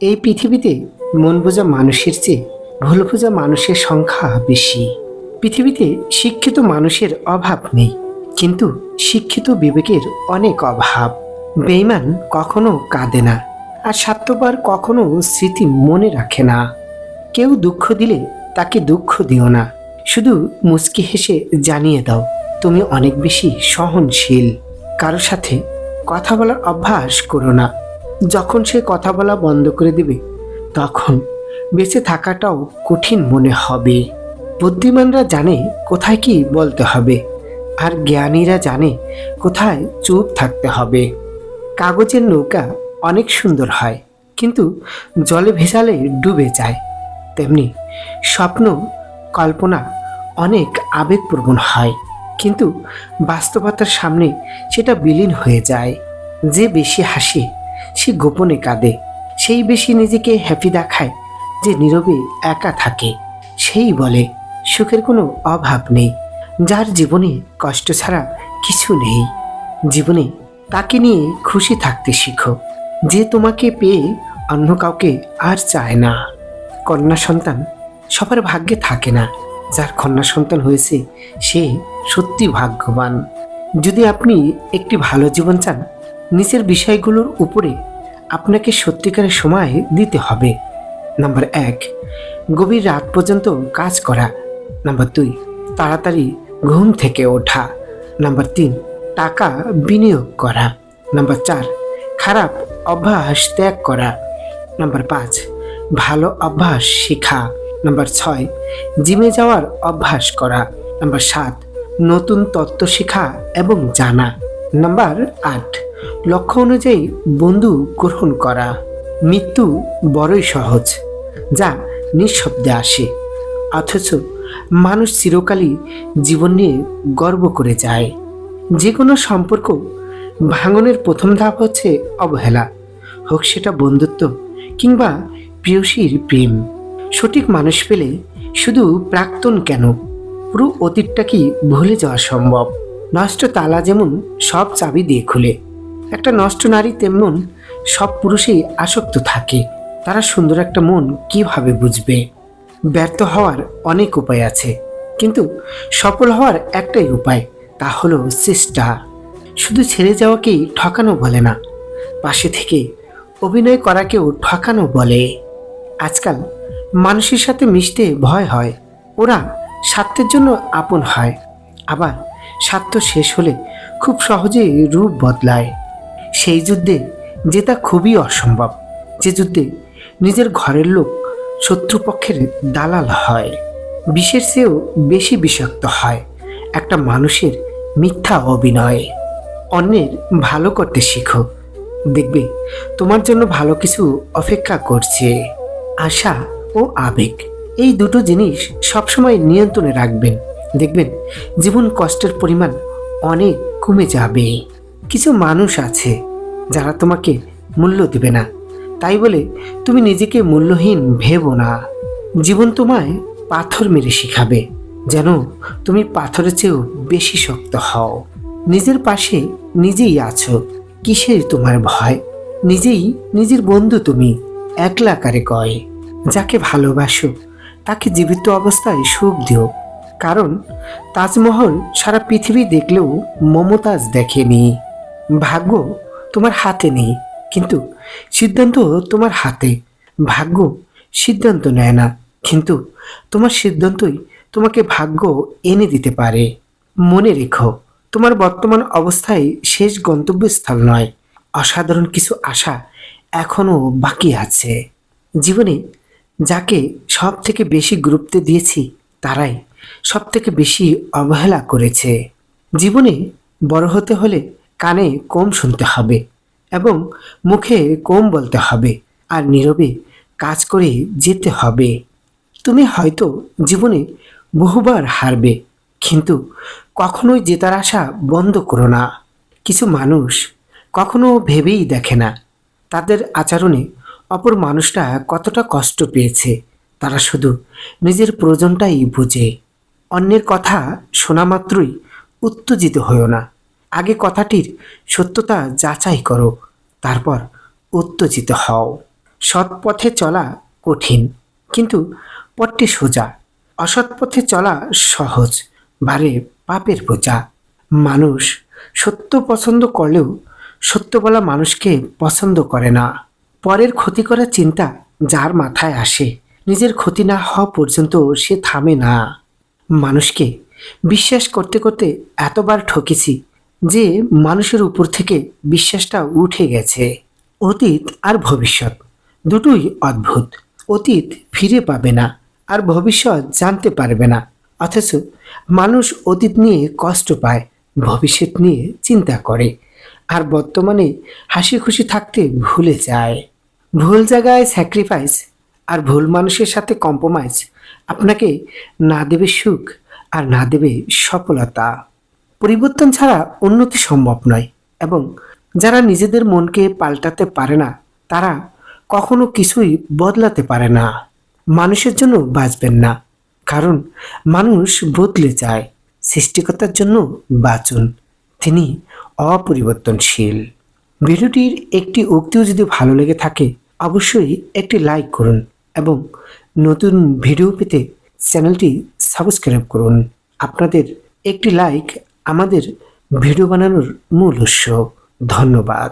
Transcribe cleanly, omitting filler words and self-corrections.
এই পৃথিবীতে মন বোঝা মানুষের চেয়ে ভুল বোঝা মানুষের সংখ্যা বেশি। পৃথিবীতে শিক্ষিত মানুষের অভাব নেই, কিন্তু শিক্ষিত বিবেকের অনেক অভাব। বেঈমান কখনো কাঁদে না, আর স্বার্থপর কখনো স্মৃতি মনে রাখে না। কেউ দুঃখ দিলে তাকে দুঃখ দিও না, শুধু মুচকি হেসে জানিয়ে দাও তুমি অনেক বেশি সহনশীল। কারোর সাথে কথা বলার অভ্যাস করো না, যখন সে কথা বলা বন্ধ করে দেবে তখন বেঁচে থাকাটাও কঠিন মনে হবে। বুদ্ধিমানরা জানে কোথায় কি বলতে হবে, আর জ্ঞানীরা জানে কোথায় চুপ থাকতে হবে। কাগজের নৌকা অনেক সুন্দর হয়, কিন্তু জলে ভেজালে ডুবে যায়। তেমনি স্বপ্ন, কল্পনা অনেক আবেগপ্রবণ হয়, কিন্তু বাস্তবতার সামনে সেটা বিলীন হয়ে যায়। যে বেশি হাসে সে গোপনে কাঁদে, সেই বেশি নিজেকে হ্যাপি দেখায়। যে নীরবে একা থাকে সেই বলে সুখের কোনো অভাব নেই। যার জীবনে কষ্ট ছাড়া কিছু নেই, জীবনে তাকে নিয়ে খুশি থাকতে শিখো, যে তোমাকে পেয়ে অন্য কাউকে আর চায় না। কন্যা সন্তান সবার ভাগ্যে থাকে না, যার কন্যা সন্তান হয়েছে সে সত্যি ভাগ্যবান। যদি আপনি একটি ভালো জীবন চান, নিচের বিষয়গুলোর উপরে আপনাকে সত্যিকারের সময় দিতে হবে। নাম্বার 1, গভীর রাত পর্যন্ত কাজ করা। নাম্বার 2, তাড়াতাড়ি ঘুম থেকে ওঠা। নাম্বার 3, টাকা বিনিয়োগ করা। নাম্বার 4, খারাপ অভ্যাস ত্যাগ করা। নাম্বার 5, ভালো অভ্যাস শেখা। নাম্বার 6, জিমে যাওয়ার অভ্যাস করা। নাম্বার 7, নতুন তত্ত্ব শেখা এবং জানা। নাম্বার 8, লক্ষ্য অনুযায়ী বন্ধু গ্রহণ করা। মৃত্যু বড়ই সহজ, যা নিঃশব্দে আসে, অথচ মানুষ চিরকালই জীবন নিয়ে গর্ব করে যায়। যে কোনো সম্পর্ক ভাঙনের প্রথম ধাপ হচ্ছে অবহেলা, হোক সেটা বন্ধুত্ব কিংবা প্রেয়সীর প্রেম। সঠিক মানুষ পেলে শুধু প্রাক্তন কেন, পুরো অতীতটা কি ভুলে যাওয়া সম্ভব। নষ্ট তালা যেমন সব চাবি দিয়ে খুলে, একটা নষ্ট নারী তেমন সব পুরুষই আসক্ত থাকে। তারা সুন্দর একটা মন কিভাবে বুঝবে? ব্যর্থ হওয়ার অনেক উপায় আছে, কিন্তু সফল হওয়ার একটাই উপায়, তা হলো চেষ্টা। শুধু ছেড়ে যাওয়াকেই ঠকানো বলে না, পাশে থেকে অভিনয় করাকেও ঠকানো বলে। আজকাল মানুষের সাথে মিশতে ভয় হয়, ওরা স্বার্থের জন্য আপন হয়, আবার স্বার্থ শেষ হলে খুব সহজেই রূপ বদলায়। সেই যুদ্ধে জেতা খুবই অসম্ভব, যে যুদ্ধে নিজের ঘরের লোক শত্রুপক্ষের দালাল হয়। বিষের চেয়েও বেশি বিষাক্ত হয় একটা মানুষের মিথ্যা অভিনয়। অন্যের ভালো করতে শিখো, দেখবে তোমার জন্য ভালো কিছু অপেক্ষা করছে। আশা ও আবেগ, এই দুটো জিনিস সবসময় নিয়ন্ত্রণে রাখবেন, দেখবেন জীবন কষ্টের পরিমাণ অনেক কমে যাবে। কিছু মানুষ আছে যারা তোমাকে মূল্য দেবে না, তাই বলে তুমি নিজেকে মূল্যহীন ভেবো না। জীবন তোমায় পাথর মেরে শিখাবে, যেন তুমি পাথরের চেয়েও বেশি শক্ত হও। নিজের পাশে নিজেই আছো, কিসের তোমার ভয়? নিজেই নিজের বন্ধু তুমি, একলা কারে কয়। যাকে ভালোবাসো তাকে জীবিত অবস্থায় সুখ দিও, কারণ তাজমহল সারা পৃথিবী দেখলেও মমতাজ দেখেনি। ভাগ্য তোমার হাতে নেই, কিন্তু সিদ্ধান্ত তোমার হাতে। ভাগ্য সিদ্ধান্ত নেয় না, কিন্তু তোমার সিদ্ধান্তই তোমাকে ভাগ্য এনে দিতে পারে। মনে রেখো, তোমার বর্তমান অবস্থায় শেষ গন্তব্যস্থল নয়, অসাধারণ কিছু আশা এখনো বাকি আছে। জীবনে যাকে সব থেকে বেশি গুরুত্ব দিয়েছি তারাই সব থেকে বেশি অবহেলা করেছে। জীবনে বড় হতে হলে কানে কম শুনতে হবে এবং মুখে কম বলতে হবে, আর নীরবে কাজ করে যেতে হবে। তুমি হয়তো জীবনে বহুবার হারবে, কিন্তু কখনোই জেতার আশা বন্ধ করো না। কিছু মানুষ কখনো ভেবেই দেখে না তাদের আচরণে অপর মানুষটা কতটা কষ্ট পেয়েছে। তারা শুধু নিজের প্রয়োজনটাই বুঝে। অন্যের কথা শোনা মাত্রই উত্তেজিত হও না, আগে কথাটির সত্যতা যাচাই করো, তারপর উত্তেজিত হও। সৎ পথে চলা কঠিন, কিন্তু পথটি সোজা। অসৎ পথে চলা সহজ, বাড়ে পাপের বোঝা। মানুষ সত্য পছন্দ করলেও সত্য বলা মানুষকে পছন্দ করে না। পরের ক্ষতি করার চিন্তা যার মাথায় আসে, নিজের ক্ষতি না হওয়া পর্যন্ত সে থামে না। মানুষকে বিশ্বাস করতে করতে এতবার ঠকেছি যে মানুষের উপর থেকে বিশ্বাসটা উঠে গেছে। অতীত আর ভবিষ্যৎ দুটোই অদ্ভুত। অতীত ফিরে পাবে না, আর ভবিষ্যৎ জানতে পারবে না। অথচ মানুষ অতীত নিয়ে কষ্ট পায়, ভবিষ্যৎ নিয়ে চিন্তা করে, আর বর্তমানে হাসি খুশি থাকতে ভুলে যায়। ভুল জায়গায় স্যাক্রিফাইস আর ভুল মানুষের সাথে কম্প্রোমাইজ আপনাকে না দেবে সুখ, আর না দেবে সফলতা। পরিবর্তন ছাড়া উন্নতি সম্ভব নয়, এবং যারা নিজেদের মনকে পাল্টাতে পারে না তারা কখনো কিছুই বদলাতে পারে না। মানুষের জন্য বাঁচবেন না, কারণ মানুষ বদলে যায়। সৃষ্টিকর্তার জন্য বাঁচুন, তিনি অপরিবর্তনশীল। ভিডিওটির একটি উক্তিও যদি ভালো লেগে থাকে অবশ্যই একটি লাইক করুন, এবং নতুন ভিডিও পেতে চ্যানেলটি সাবস্ক্রাইব করুন। আপনাদের একটি লাইক আমাদের ভিডিও বানানোর মূল উৎস। ধন্যবাদ।